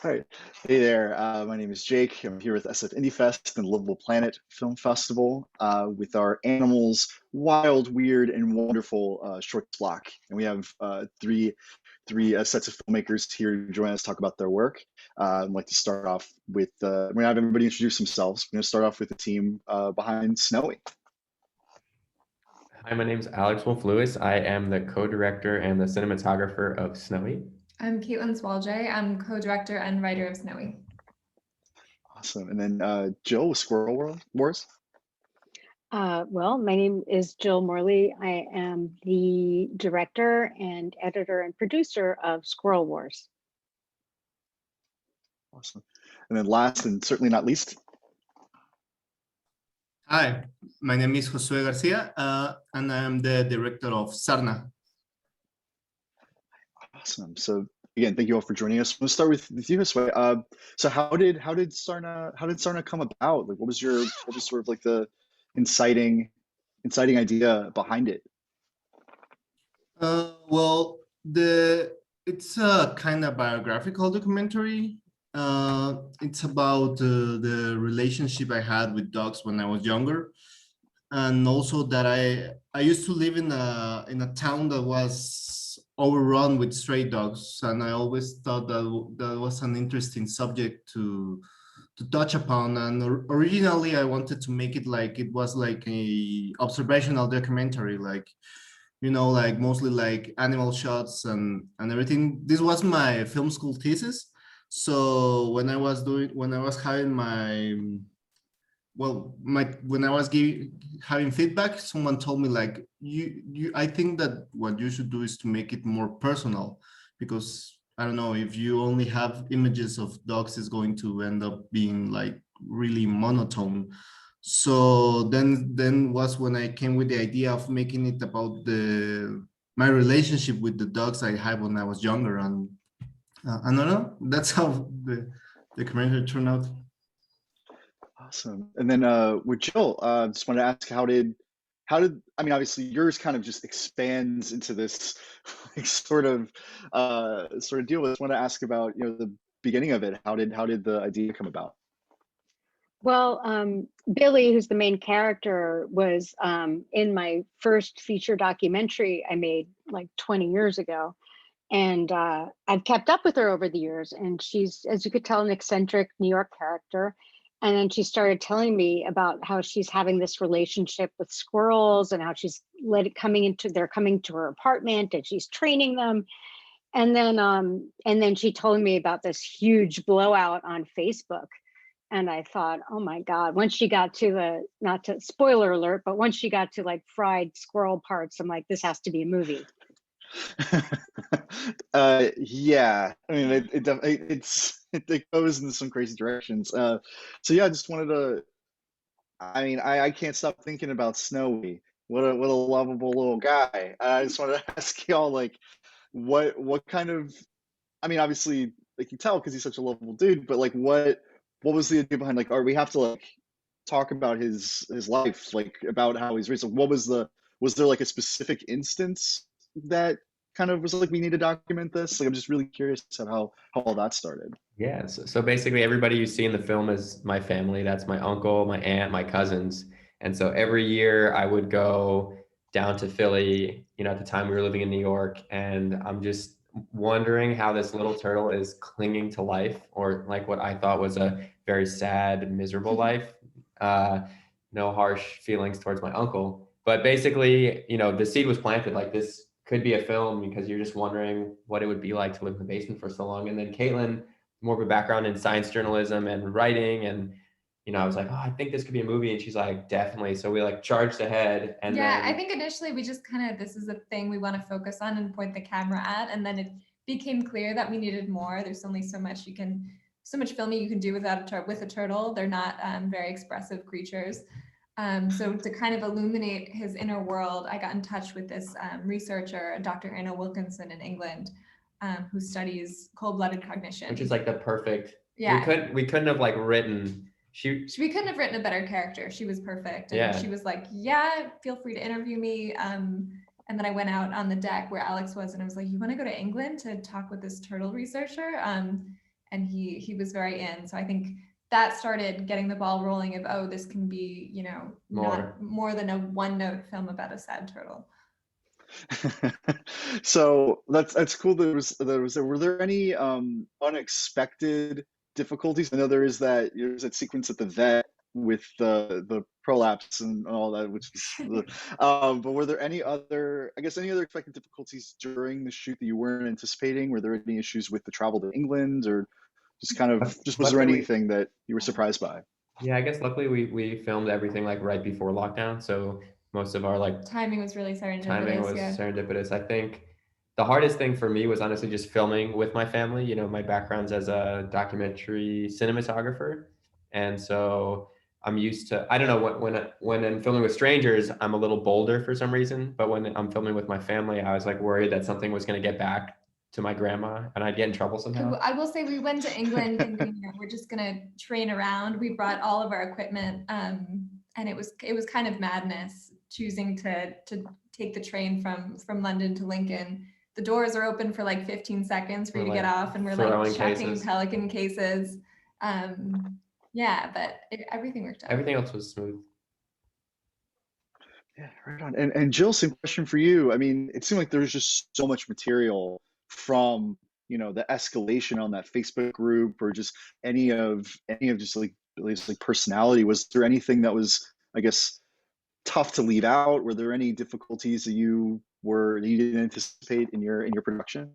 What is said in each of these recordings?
All right. Hey there. My name is Jake. I'm here with SF Indie Fest and Livable Planet Film Festival with our Animals Wild, Weird, and Wonderful shorts block. And we have three sets of filmmakers here to join us talk about their work. I'd like to start off with, we're going to have everybody introduce themselves. We're going to start off with the team behind Snowy. Hi, my name is Alex Wolf-Lewis. I am the co-director and the cinematographer of Snowy. I'm Caitlin Swaljay. I'm co-director and writer of Snowy. Awesome. And then Jill with Squirrel Wars. Well, my name is Jill Morley. I am the director and editor and producer of Squirrel Wars. Awesome. And then last and certainly not least. Hi, my name is Josue Garcia, and I'm the director of Sarna. Awesome. So again, thank you all for joining us. We'll start with you, Josue. So how did Sarna come about? Like, what was sort of like the inciting idea behind it? Well, it's a kind of biographical documentary. It's about the relationship I had with dogs when I was younger, and also that I used to live in a town that was overrun with stray dogs, and I always thought that was an interesting subject to touch upon. And originally, I wanted to make it like it was like a observational documentary, like like mostly like animal shots and everything. This was my film school thesis. So when I was having having feedback, someone told me like, I think that what you should do is to make it more personal, because I don't know, if you only have images of dogs, it's going to end up being like really monotone. So then was when I came with the idea of making it about my relationship with the dogs I had when I was younger. And I don't know, that's how the documentary turned out. Awesome. And then with Jill, just wanted to ask, how did I mean, obviously yours kind of just expands into this like, sort of deal. I just want to ask about the beginning of it. How did the idea come about? Well, Billy, who's the main character, was in my first feature documentary I made like 20 years ago. And I've kept up with her over the years, and she's, as you could tell, an eccentric New York character. And then she started telling me about how she's having this relationship with squirrels, and how she's they're coming to her apartment and she's training them. And then she told me about this huge blowout on Facebook. And I thought, oh my God, once she got to not to spoiler alert, but once she got to like fried squirrel parts, I'm like, this has to be a movie. Yeah, I mean, it goes in some crazy directions. So yeah, I just wanted to. I mean, I can't stop thinking about Snowy. What a lovable little guy. I just wanted to ask y'all, like, what kind of. I mean, obviously, like you tell because he's such a lovable dude, but like, what was the idea behind like, or we have to like talk about his life, like about how he's raised. Like, was there like a specific instance that kind of was like, we need to document this? Like, I'm just really curious at how all that started. Yeah, so basically everybody you see in the film is my family. That's my uncle, my aunt, my cousins. And so every year I would go down to Philly, at the time we were living in New York, and I'm just wondering how this little turtle is clinging to life, or like what I thought was a very sad, miserable life. No harsh feelings towards my uncle, but basically, the seed was planted, like this could be a film, because you're just wondering what it would be like to live in the basement for so long. And then Caitlin, more of a background in science journalism and writing, and I was like, oh, I think this could be a movie, and she's like, definitely. So we like charged ahead. And yeah, I think initially we just kind of, this is a thing we want to focus on and point the camera at, and then it became clear that we needed more. There's only so much filming you can do with a turtle. They're not very expressive creatures. So to kind of illuminate his inner world, I got in touch with this researcher, Dr. Anna Wilkinson in England, who studies cold-blooded cognition. Which is like the perfect, yeah. We couldn't have like written, we couldn't have written a better character. She was perfect. And yeah. She was like, yeah, feel free to interview me. And then I went out on the deck where Alex was, and I was like, "You want to go to England to talk with this turtle researcher?" And he was very in. So I think that started getting the ball rolling of, oh, this can be, you know, not more than a one-note film about a sad turtle. So that's cool. Were there any unexpected difficulties? I know there's that sequence at the vet with the prolapse and all that, which is the but were there any other expected difficulties during the shoot that you weren't anticipating? Were there any issues with the travel to England, or was there anything that you were surprised by? Yeah, I guess luckily we filmed everything like right before lockdown, so most of our like timing was really serendipitous. Serendipitous. I think the hardest thing for me was honestly just filming with my family. You know, my background's as a documentary cinematographer, and so I'm used to, I don't know, when I'm filming with strangers, I'm a little bolder for some reason, but when I'm filming with my family, I was like worried that something was going to get back to my grandma and I'd get in trouble somehow. I will say we went to England thinking, you know, we're just gonna train around. We brought all of our equipment, and it was kind of madness choosing to take the train from London to Lincoln. The doors are open for like 15 seconds for you to get off, and we're like chucking Pelican cases. Yeah, but everything worked out. Everything else was smooth. Yeah, right on. And Jill, same question for you. I mean, it seemed like there's just so much material from, you know, the escalation on that Facebook group, or just any of just like at least like personality. Was there anything that was, I guess, tough to leave out? Were there any difficulties that you didn't anticipate in your production?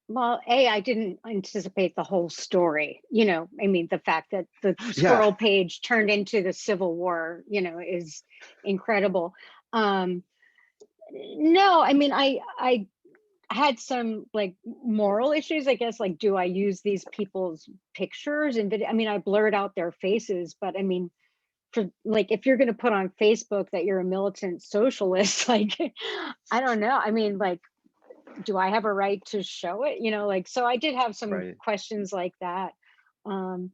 Well, I didn't anticipate the whole story. You know, I mean, the fact that the squirrel page turned into the Civil War, you know, is incredible. No, I mean, I had some like moral issues, I guess, like, do I use these people's pictures and video? I mean, I blurred out their faces, but I mean, for like, if you're going to put on Facebook that you're a militant socialist, like, I don't know. I mean, like, do I have a right to show it? You know, like, so I did have some questions like that. But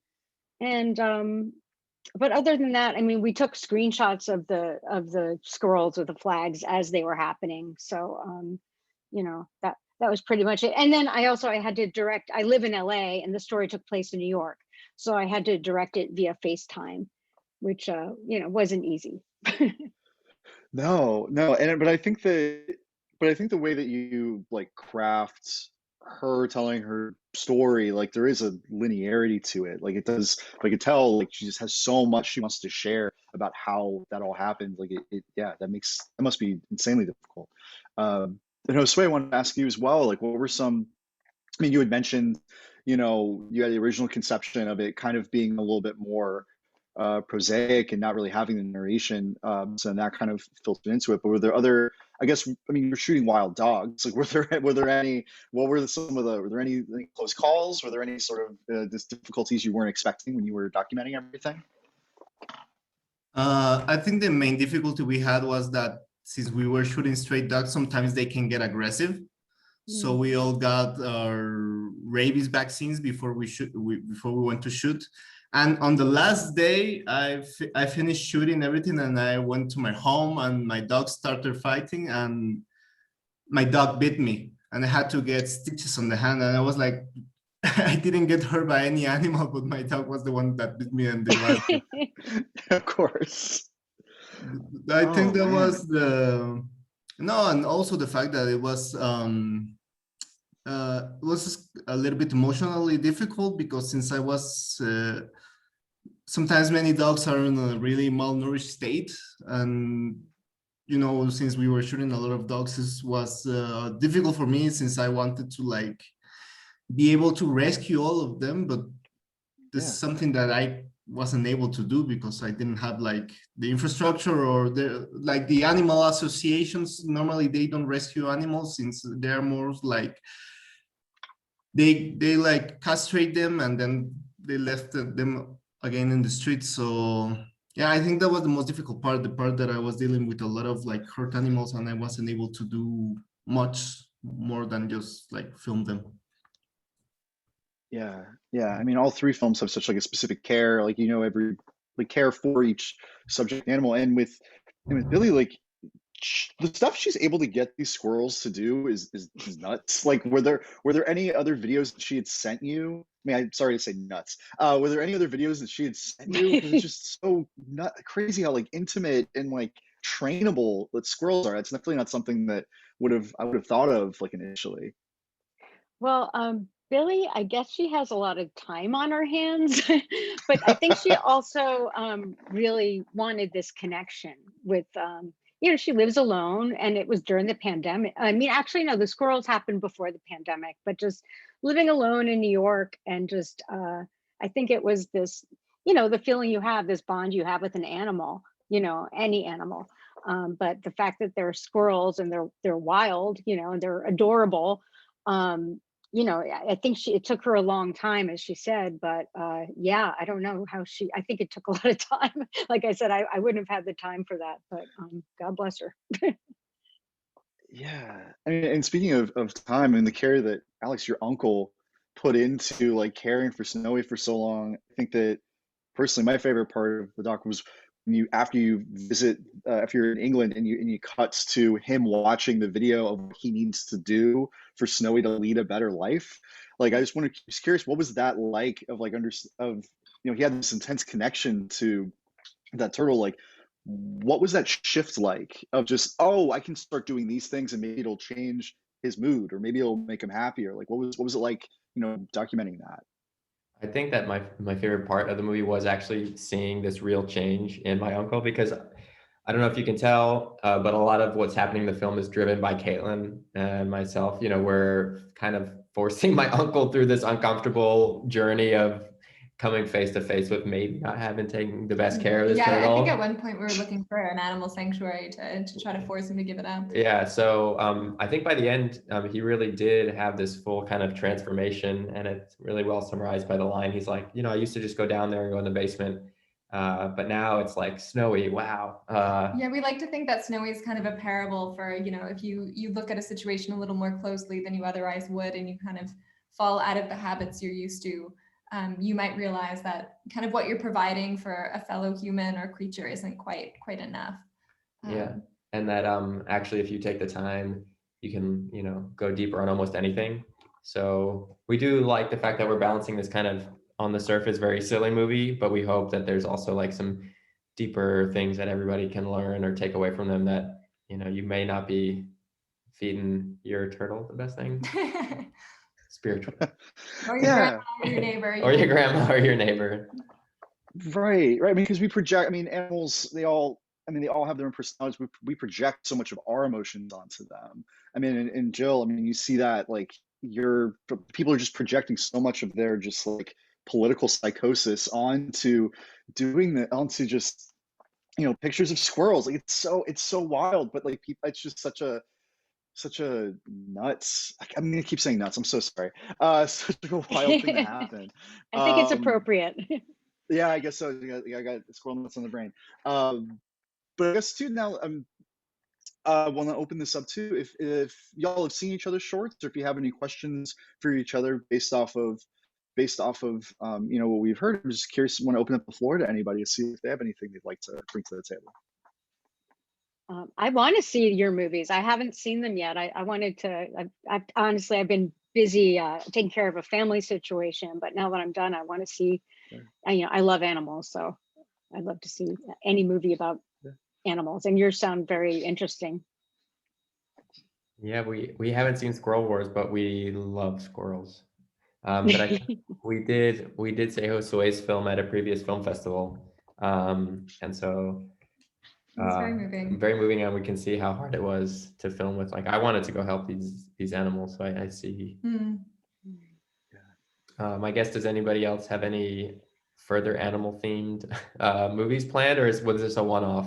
other than that, I mean, we took screenshots of the squirrels with the flags as they were happening. So, you know, that was pretty much it. And then I had to direct, I live in LA and the story took place in New York. So I had to direct it via FaceTime, which, you know, wasn't easy. No. But I think the way that you like craft her telling her story, like there is a linearity to it. Like it does, like I could tell, like she just has so much she wants to share about how that all happened. Like that must be insanely difficult. And Josue, I wanted to ask you as well, like what were some, I mean, you had mentioned, you know, you had the original conception of it kind of being a little bit more prosaic and not really having the narration, so that kind of filtered into it. But were there other, I guess, I mean, you're shooting wild dogs, like were there any, were there any close calls? Were there any sort of difficulties you weren't expecting when you were documenting everything? I think the main difficulty we had was that since we were shooting stray dogs, sometimes they can get aggressive. So we all got our rabies vaccines before we went to shoot. And on the last day, I finished shooting everything, and I went to my home, and my dog started fighting, and my dog bit me, and I had to get stitches on the hand. And I was like, I didn't get hurt by any animal, but my dog was the one that bit me on the last day. Of course. I think that was and also the fact that it was a little bit emotionally difficult, because since I was sometimes many dogs are in a really malnourished state, and you know, since we were shooting a lot of dogs, it was difficult for me, since I wanted to like be able to rescue all of them, but this is something that I wasn't able to do because I didn't have like the infrastructure, or the animal associations. Normally they don't rescue animals, since they're more like they like castrate them and then they left them again in the street. So yeah, I think that was the most difficult part, the part that I was dealing with a lot of like hurt animals, and I wasn't able to do much more than just like film them. Yeah. I mean, all three films have such like a specific care, like, you know, every like care for each subject animal. And with Billy, like the stuff she's able to get these squirrels to do is nuts. Like, were there any other videos that she had sent you? I mean, I'm sorry to say nuts. Were there any other videos that she had sent you? Because it's just so crazy how like intimate and like trainable that squirrels are. It's definitely not something that I would have thought of like initially. Well, Billy, I guess she has a lot of time on her hands, but I think she also really wanted this connection with, she lives alone and it was during the pandemic. I mean, actually, no, the squirrels happened before the pandemic, but just living alone in New York and just, I think it was this, the feeling you have, this bond you have with an animal, any animal. But the fact that they're squirrels and they're wild, and they're adorable. I think it took her a long time, as she said, but yeah, I don't know how I think it took a lot of time. Like I said, I wouldn't have had the time for that, but God bless her. Yeah. I mean, and speaking of time and the care that Alex, your uncle, put into like caring for Snowy for so long, I think that personally my favorite part of the doc was when after you visit if you're in England and you cuts to him watching the video of what he needs to do for Snowy to lead a better life. Like I was curious, what was that like of like he had this intense connection to that turtle, like what was that shift like of just, oh, I can start doing these things and maybe it'll change his mood or maybe it'll make him happier. Like what was it like, documenting that? I think that my favorite part of the movie was actually seeing this real change in my uncle, because I don't know if you can tell, but a lot of what's happening in the film is driven by Caitlin and myself. We're kind of forcing my uncle through this uncomfortable journey of coming face to face with maybe not having taken the best care of this turtle. I think at one point we were looking for an animal sanctuary to try to force him to give it up. Yeah, so I think by the end, he really did have this full kind of transformation, and it's really well summarized by the line. He's like, I used to just go down there and go in the basement, but now it's like Snowy, wow. Yeah, we like to think that Snowy is kind of a parable for, if you look at a situation a little more closely than you otherwise would, and you kind of fall out of the habits you're used to, you might realize that kind of what you're providing for a fellow human or creature isn't quite enough. Yeah, and that actually, if you take the time, you can go deeper on almost anything. So we do like the fact that we're balancing this kind of on the surface very silly movie, but we hope that there's also like some deeper things that everybody can learn or take away from them, that you may not be feeding your turtle the best thing. Spiritual. Or your grandma or your neighbor. Or your grandma or your neighbor. Right. I mean, because we project, I mean, animals, they all have their own personalities. We project so much of our emotions onto them. I mean, and Jill, I mean, you see that like people are just projecting so much of their just like political psychosis onto just, pictures of squirrels. Like it's so wild, but like people, it's just such a nuts. I'm gonna keep saying nuts. I'm so sorry. Such a wild thing to happen. I think it's appropriate. Yeah, I guess so. I got squirrel nuts on the brain. But I guess too now, I want to open this up too. If y'all have seen each other's shorts, or if you have any questions for each other based off of what we've heard, I'm just curious. Want to open up the floor to anybody to see if they have anything they'd like to bring to the table. I want to see your movies. I haven't seen them yet. I wanted to. Honestly, I've been busy taking care of a family situation, but now that I'm done, I want to see. Sure. I love animals, so I'd love to see any movie about animals. And yours sound very interesting. Yeah, we haven't seen Squirrel Wars, but we love squirrels. But we did say Josue's film at a previous film festival, and so. It's very moving. Very moving, and we can see how hard it was to film with. Like, I wanted to go help these animals, so I see. I guess, does anybody else have any further animal themed movies planned, or was this a one-off?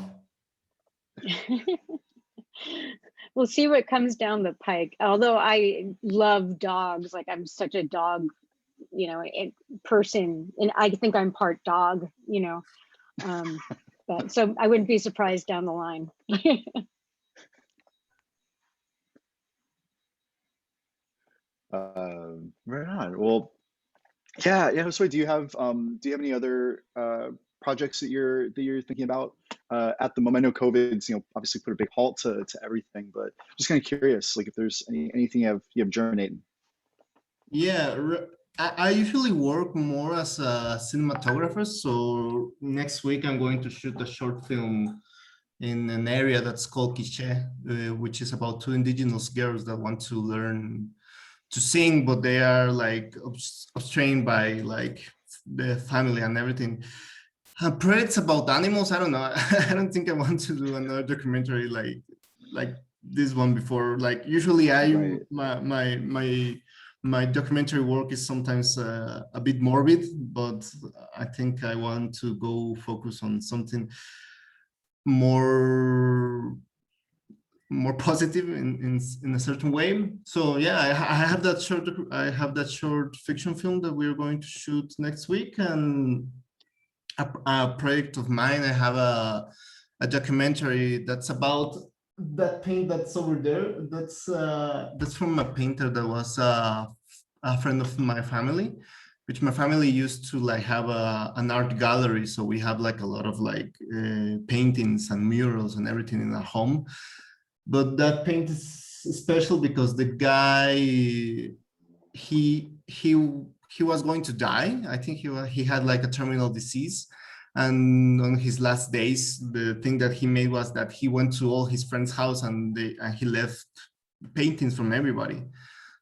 We'll see what comes down the pike. Although I love dogs, like I'm such a dog, person, and I think I'm part dog, But, so I wouldn't be surprised down the line. Right on. Well, yeah. So do you have any other projects that you're thinking about at the moment? I know COVID's obviously put a big halt to everything, but just kind of curious, like if there's anything you have germinating. Yeah, I usually work more as a cinematographer. So next week I'm going to shoot a short film in an area that's called Quiché, which is about two indigenous girls that want to learn to sing, but they are like constrained by like the family and everything. Projects about animals, I don't know. I don't think I want to do another documentary like this one before. Like usually Right. my documentary work is sometimes a bit morbid, but I think I want to go focus on something more positive in a certain way. So yeah, I have that short fiction film that we're going to shoot next week, and a project of mine. I have a documentary that's about that paint that's over there. That's from a painter that was a friend of my family, which my family used to like have an art gallery. So we have like a lot of like paintings and murals and everything in our home. But that paint is special because the guy, he was going to die. I think he had like a terminal disease. And on his last days, the thing that he made was that he went to all his friends' house and he left paintings from everybody.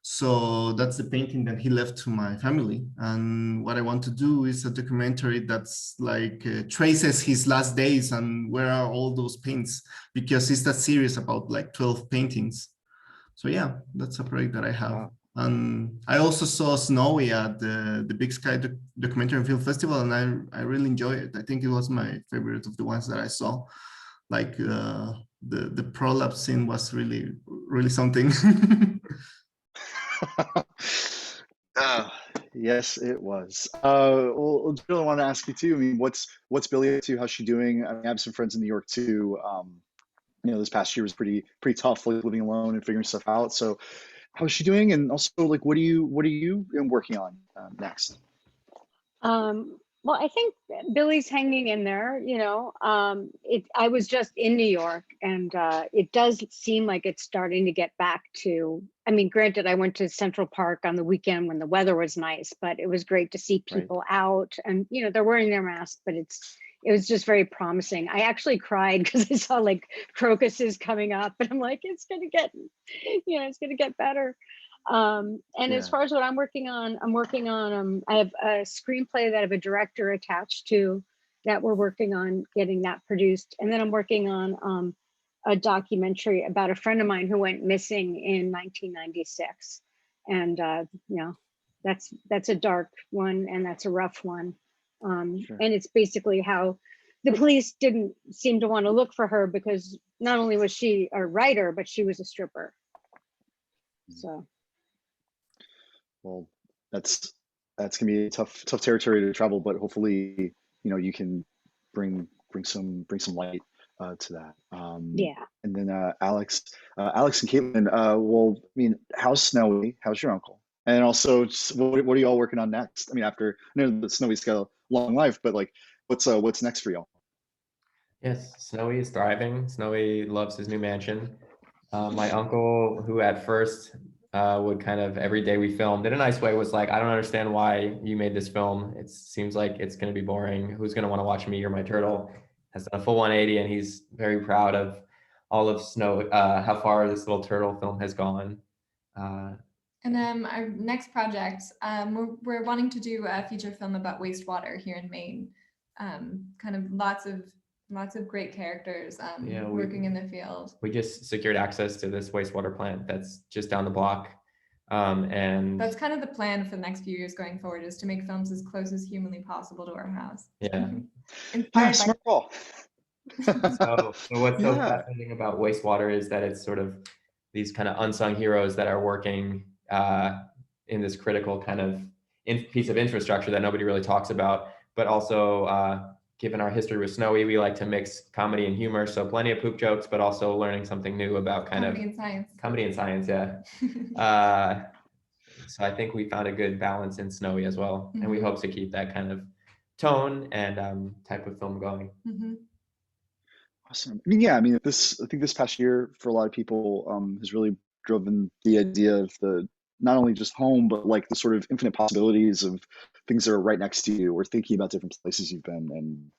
So that's the painting that he left to my family. And what I want to do is a documentary that's like traces his last days and where are all those paints, because it's that series about like 12 paintings. So yeah, that's a project that I have. Wow. And I also saw Snowy at the Big Sky Documentary and Film Festival, and I really enjoyed it. I think it was my favorite of the ones that I saw. Like the prolapse scene was really, really something. Yes, it was. Well, Jill, I want to ask you too. I mean, what's Billy up to? How's she doing? I mean, I have some friends in New York too. This past year was pretty tough, like living alone and figuring stuff out. So, how's she doing? And also, like, what are you working on next? Well, I think Billy's hanging in there, I was just in New York, and it does seem like it's starting to get back to, I mean, granted, I went to Central Park on the weekend when the weather was nice, but it was great to see people out and, they're wearing their masks, but it was just very promising. I actually cried because I saw like crocuses coming up, and I'm like, it's going to get better. And as far as what I'm working on, I have a screenplay that I have a director attached to that we're working on getting that produced. And then I'm working on a documentary about a friend of mine who went missing in 1996. And, that's a dark one, and that's a rough one. And it's basically how the police didn't seem to want to look for her because not only was she a writer, but she was a stripper. So. Well, that's gonna be a tough territory to travel, but hopefully, you can bring some light to that. And then Alex and Caitlin, well, I mean, how's Snowy? How's your uncle? And also, just what are y'all working on next? I mean, after I know that Snowy's got a long life, but like, what's next for y'all? Yes, Snowy is thriving. Snowy loves his new mansion. My uncle, who at first would kind of every day we filmed in a nice way, was like, I don't understand why you made this film. It seems like it's going to be boring. Who's going to want to watch me or my turtle? Has done a full 180, and he's very proud of all of how far this little turtle film has gone. And then our next project, we're wanting to do a feature film about wastewater here in Maine. Kind of lots of great characters working in the field. We just secured access to this wastewater plant that's just down the block. And that's kind of the plan for the next few years going forward, is to make films as close as humanly possible to our house. Yeah. Smart ball. So what's so fascinating about wastewater is that it's sort of these kind of unsung heroes that are working in this critical kind of piece of infrastructure that nobody really talks about, but also given our history with Snowy, we like to mix comedy and humor. So plenty of poop jokes, but also learning something new about comedy and science. Yeah. So I think we found a good balance in Snowy as well. And we hope to keep that kind of tone and type of film going. Mhm. Awesome. I mean, yeah, I mean, I think this past year for a lot of people has really driven the idea of the not only just home, but like the sort of infinite possibilities of things that are right next to you, or thinking about different places you've been. And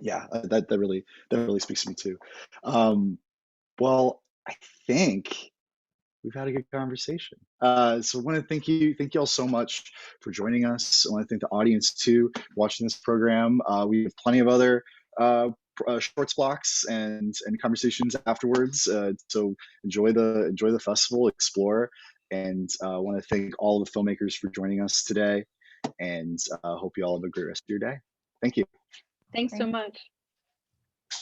yeah, that really speaks to me too. Well, I think we've had a good conversation. So I want to thank you all so much for joining us. I want to thank the audience too, watching this program. We have plenty of other shorts blocks and conversations afterwards. So enjoy the festival, explore, and I want to thank all the filmmakers for joining us today. And hope you all have a great rest of your day. Thank you. Thanks so Thanks. much.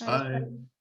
Bye. Bye.